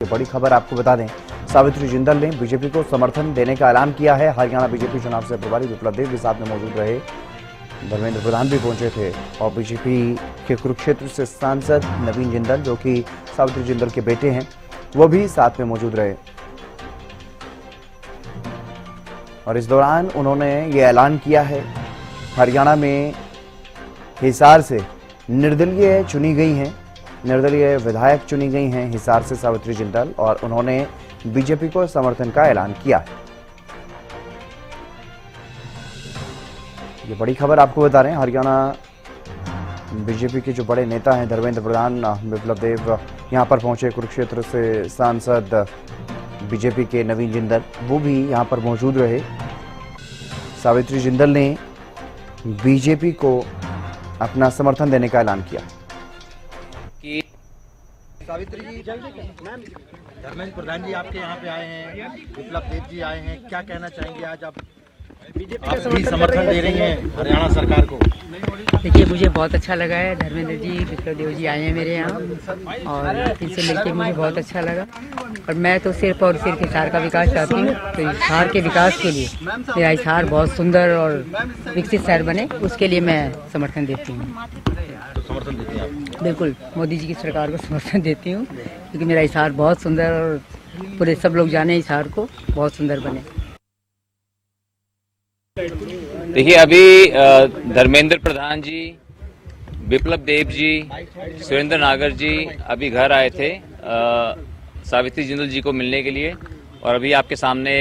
बड़ी खबर आपको बता दें, सावित्री जिंदल ने बीजेपी को समर्थन देने का ऐलान किया है। हरियाणा बीजेपी चुनाव से प्रभारी विप्लव देव के साथ में मौजूद रहे धर्मेंद्र प्रधान भी पहुंचे थे और बीजेपी के कुरुक्षेत्र से सांसद नवीन जिंदल, जो कि सावित्री जिंदल के बेटे हैं, वो भी साथ में मौजूद रहे और इस दौरान उन्होंने ये ऐलान किया है। हरियाणा में हिसार से निर्दलीय चुनी गई हैं, निर्दलीय विधायक चुनी गई हैं हिसार से सावित्री जिंदल, और उन्होंने बीजेपी को समर्थन का ऐलान किया है। ये बड़ी खबर आपको बता रहे हैं, हरियाणा बीजेपी के जो बड़े नेता हैं धर्मेंद्र प्रधान, विप्लव देव यहां पर पहुंचे। कुरुक्षेत्र से सांसद बीजेपी के नवीन जिंदल वो भी यहां पर मौजूद रहे। सावित्री जिंदल ने बीजेपी को अपना समर्थन देने का ऐलान किया कि सावित्री जी, मैम, धर्मेंद्र प्रधान जी आपके यहाँ पे आए हैं, विप्लव देव जी आए हैं, क्या कहना चाहेंगे? आज आप बीजेपी का समर्थन दे रही हैं हरियाणा सरकार को। देखिए, मुझे बहुत अच्छा लगा है। धर्मेंद्र जी, विप्लव देव जी आए हैं मेरे यहाँ और इनसे मिलकर मुझे बहुत अच्छा लगा। और मैं तो सिर्फ और सिर्फ हिसार का विकास चाहती हूँ। तो हिसार के विकास के लिए मेरा हिसार बहुत सुंदर और विकसित शहर बने, उसके लिए मैं समर्थन देती हूँ। तो समर्थन देती हैं आप? बिल्कुल, मोदी जी की सरकार को समर्थन देती हूँ, क्योंकि मेरा हिसार बहुत सुंदर और पूरे सब लोग जाने हिसार को बहुत सुंदर बने। देखिए, अभी धर्मेंद्र प्रधान जी, विप्लव देव जी, सुरेंद्र नागर जी अभी घर आए थे सावित्री जिंदल जी को मिलने के लिए, और अभी आपके सामने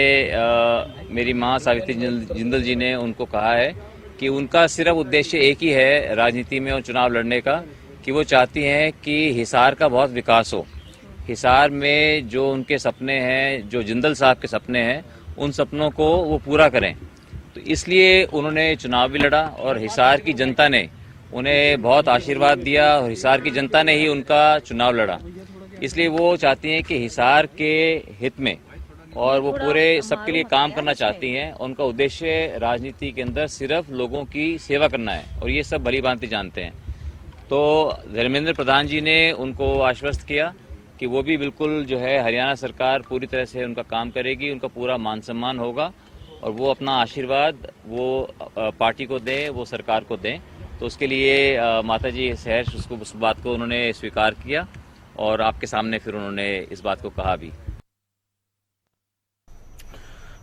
मेरी मां सावित्री जिंदल जी ने उनको कहा है कि उनका सिर्फ उद्देश्य एक ही है राजनीति में और चुनाव लड़ने का, कि वो चाहती हैं कि हिसार का बहुत विकास हो। हिसार में जो उनके सपने हैं, जो जिंदल साहब के सपने हैं, उन सपनों को वो पूरा करें। तो इसलिए उन्होंने चुनाव भी लड़ा और हिसार की जनता ने उन्हें बहुत आशीर्वाद दिया और हिसार की जनता ने ही उनका चुनाव लड़ा। इसलिए वो चाहती हैं कि हिसार के हित में और वो पूरे सबके लिए काम करना चाहती हैं। उनका उद्देश्य राजनीति के अंदर सिर्फ लोगों की सेवा करना है और ये सब भली भांति जानते हैं। तो धर्मेंद्र प्रधान जी ने उनको आश्वस्त किया कि वो भी बिल्कुल जो है हरियाणा सरकार पूरी तरह से उनका काम करेगी, उनका पूरा मान सम्मान होगा और वो अपना आशीर्वाद वो पार्टी को दें, वो सरकार को दें। तो उसके लिए माता जी सहर्ष उस बात को उन्होंने स्वीकार किया और आपके सामने फिर उन्होंने इस बात को कहा भी।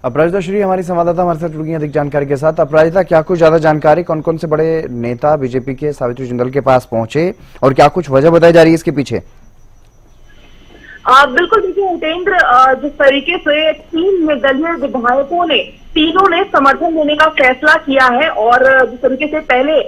अपराजिता श्री हमारी संवाददाता हमारे साथ जुड़ गई अधिक जानकारी के साथ। अपराजिता, क्या कुछ ज्यादा जानकारी, कौन कौन से बड़े नेता बीजेपी के सावित्री जिंदल के पास पहुंचे और क्या कुछ वजह बताई जा रही है इसके पीछे? बिल्कुल, देखिए हितेंद्र, जिस तरीके से 3 निर्दलीय विधायकों ने तीनों ने समर्थन देने का फैसला किया है और जिस तरीके से पहले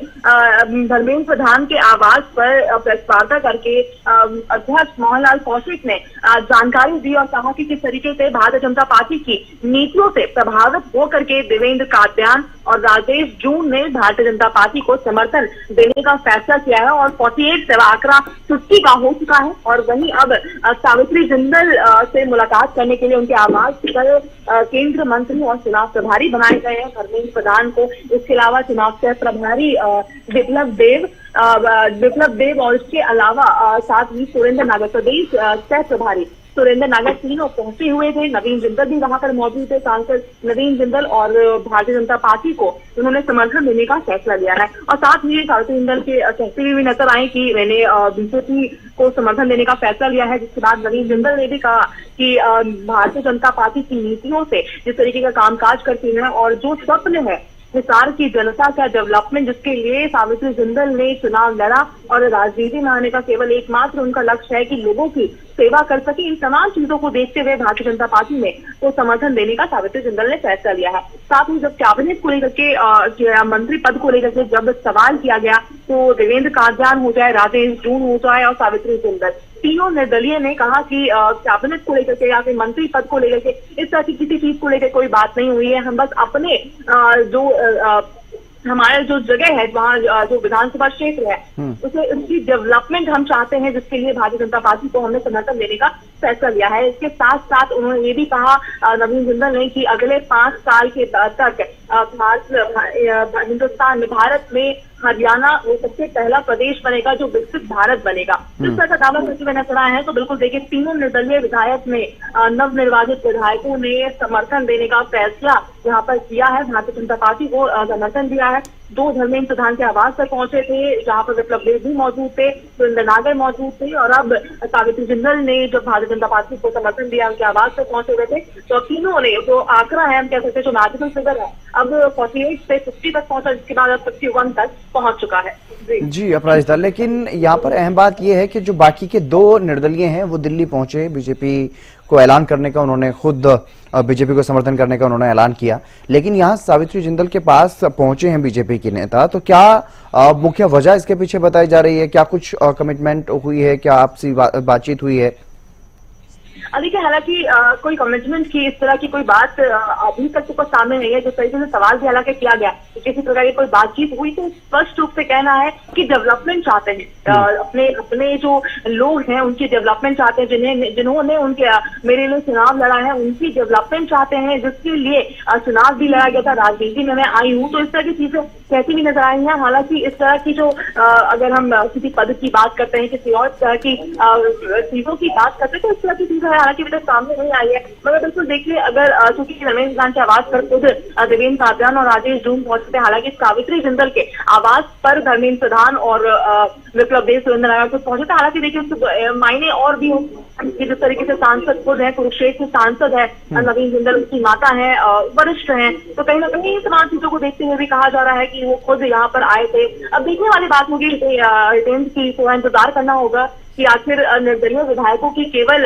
धर्मेंद्र प्रधान के आवास पर प्रेस वार्ता करके अध्यक्ष मोहनलाल कौशिक ने जानकारी दी और कहा कि किस तरीके से भारतीय जनता पार्टी की नीतियों से प्रभावित होकर के देवेंद्र कात्यायन और राजेश जून ने भारतीय जनता पार्टी को समर्थन देने का फैसला किया है और 48 से आंकड़ा 50 का हो चुका है। और वहीं अब सावित्री जिंदल से मुलाकात करने के लिए उनके आवास पर केंद्रीय मंत्री और चुनाव प्रभारी बनाए गए हैं धर्मेंद्र प्रधान को। इसके अलावा चुनाव से प्रभारी विप्लव देव और इसके अलावा साथ ही सुरेंद्र नागर, प्रदेश सह प्रभारी सुरेंद्र नागर, तीनों पहुंचे हुए थे। नवीन जिंदल भी वहां पर मौजूद थे। सांसद नवीन जिंदल और भारतीय जनता पार्टी को उन्होंने समर्थन देने का फैसला लिया है और साथ ही सावित्री जिंदल के कहते हुए भी नजर आए कि मैंने बीजेपी को समर्थन देने का फैसला लिया है। जिसके बाद नवीन जिंदल ने भी कहा कि भारतीय जनता पार्टी की नीतियों से जिस तरीके का कामकाज करती है और जो स्वप्न है हिसार की जनता का डेवलपमेंट, जिसके लिए सावित्री जिंदल ने चुनाव लड़ा और राजनीति में आने का केवल एकमात्र उनका लक्ष्य है कि लोगों की सेवा कर सके, इन तमाम चीजों को देखते हुए भारतीय जनता पार्टी ने तो समर्थन देने का सावित्री जिंदल ने फैसला लिया है। साथ ही जब कैबिनेट को लेकर के मंत्री पद को लेकर के जब सवाल किया गया तो देवेंद्र कात्यायन हो जाए, राजेश जून हो जाए और सावित्री जिंदल, तीनों निर्दलीय ने कहा कि कैबिनेट को लेकर के या फिर मंत्री पद को लेकर के इस तरह की किसी चीज को लेकर कोई बात नहीं हुई है। हम बस अपने हमारा जो जगह है, वहाँ जो विधानसभा क्षेत्र है, उसे उसकी डेवलपमेंट हम चाहते हैं, जिसके लिए भारतीय जनता पार्टी को हमने समर्थन देने का फैसला लिया है। इसके साथ साथ उन्होंने ये भी कहा नवीन जिंदल ने कि अगले 5 साल के तक हिंदुस्तान में भारत में हरियाणा वो सबसे पहला प्रदेश बनेगा जो विकसित भारत बनेगा। जिस तरह का दावा करते हुए नजर आए हैं, तो बिल्कुल देखिए तीनों निर्दलीय विधायक ने नवनिर्वाचित विधायकों ने समर्थन देने का फैसला यहाँ पर किया है। भारतीय जनता पार्टी को समर्थन दिया है। 2 धर्मेंद्र प्रधान के आवास पर पहुंचे थे, जहां पर विप्लव देव भी मौजूद थे, सुरेंद्र नागर मौजूद थे, और अब सावित्री जिंदल ने जब भारतीय जनता पार्टी को समर्थन दिया, उनके आवास पर पहुंचे हुए थे। तो तीनों ने जो आंकड़ा है, हम कह सकते हैं जो मैजिकल फिगर है, अब 48 से 50 तक पहुंचा, जिसके बाद अब 51 तक पहुंच चुका है। जी अपराजिता, लेकिन यहाँ पर अहम बात यह है कि जो बाकी के 2 निर्दलीय हैं वो दिल्ली पहुंचे, बीजेपी को ऐलान करने का उन्होंने खुद बीजेपी को समर्थन करने का उन्होंने ऐलान किया, लेकिन यहाँ सावित्री जिंदल के पास पहुंचे हैं बीजेपी के नेता। तो क्या मुख्य वजह इसके पीछे बताई जा रही है? क्या कुछ कमिटमेंट हुई है? क्या आपसी बातचीत हुई है? देखिए, हालांकि कोई कमिटमेंट की इस तरह की कोई बात अभी तक तो सामने नहीं है। जिस तरीके से सवाल भी हालांकि किया गया कि किसी प्रकार की कोई बातचीत हुई, तो स्पष्ट रूप से कहना है कि डेवलपमेंट चाहते हैं, अपने जो लोग हैं उनकी डेवलपमेंट चाहते हैं, जिन्होंने उनके मेरे लिए चुनाव लड़ा है उनकी डेवलपमेंट चाहते हैं, जिसके लिए चुनाव भी लड़ा गया था, राजनीति में मैं आई हूँ। तो इस तरह की चीजें कहती भी नजर आई हैं। हालांकि इस तरह की जो अगर हम किसी पद की बात करते हैं, किसी और तरह की चीजों की बात करते हैं, तो इस तरह की चीजें हालांकि अभी तक सामने नहीं आई है। मगर बिल्कुल देखिए, अगर चूंकि धर्मेंद्र प्रधान के आवास पर खुद देवेंद्र कादियान और राजेश जून पहुंचते थे, हालांकि सावित्री जिंदल के आवास पर धर्मेंद्र प्रधान और विप्लव देव सुरेंद्र नागर खुद पहुंचे थे। हालांकि देखिए उसके मायने और भी हो, जिस तरीके से सांसद खुद है, कुरुक्षेत्र सांसद है नवीन जिंदल, उसकी माता है, वरिष्ठ हैं, तो कहीं ना कहीं तमाम चीजों को देखते हुए भी कहा जा रहा है कि वो खुद यहाँ पर आए थे। अब देखने वाली बात होगी हितेंद्र की, तो इंतजार करना होगा कि आखिर निर्दलीय विधायकों की केवल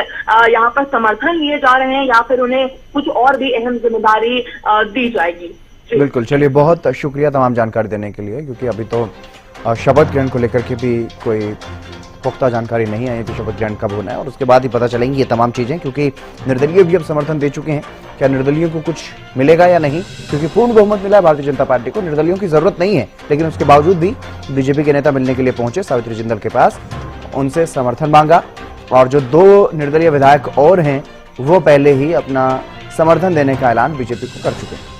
यहाँ पर समर्थन लिए जा रहे हैं या फिर उन्हें कुछ और भी अहम जिम्मेदारी दी जाएगी। बिल्कुल, चलिए बहुत शुक्रिया तमाम जानकारी देने के लिए, क्योंकि अभी तो शपथ ग्रहण को लेकर के भी कोई पुख्ता जानकारी नहीं आई कि शपथ ग्रहण कब होना है, और उसके बाद ही पता चलेंगी ये तमाम चीजें, क्योंकि निर्दलीय भी अब समर्थन दे चुके हैं। क्या निर्दलीयों को कुछ मिलेगा या नहीं, क्योंकि पूर्ण बहुमत मिला है भारतीय जनता पार्टी को, निर्दलीयों की जरूरत नहीं है, लेकिन उसके बावजूद भी बीजेपी के नेता मिलने के लिए पहुंचे सावित्री जिंदल के पास, उनसे समर्थन मांगा, और जो 2 निर्दलीय विधायक और हैं वो पहले ही अपना समर्थन देने का ऐलान बीजेपी को कर चुके हैं।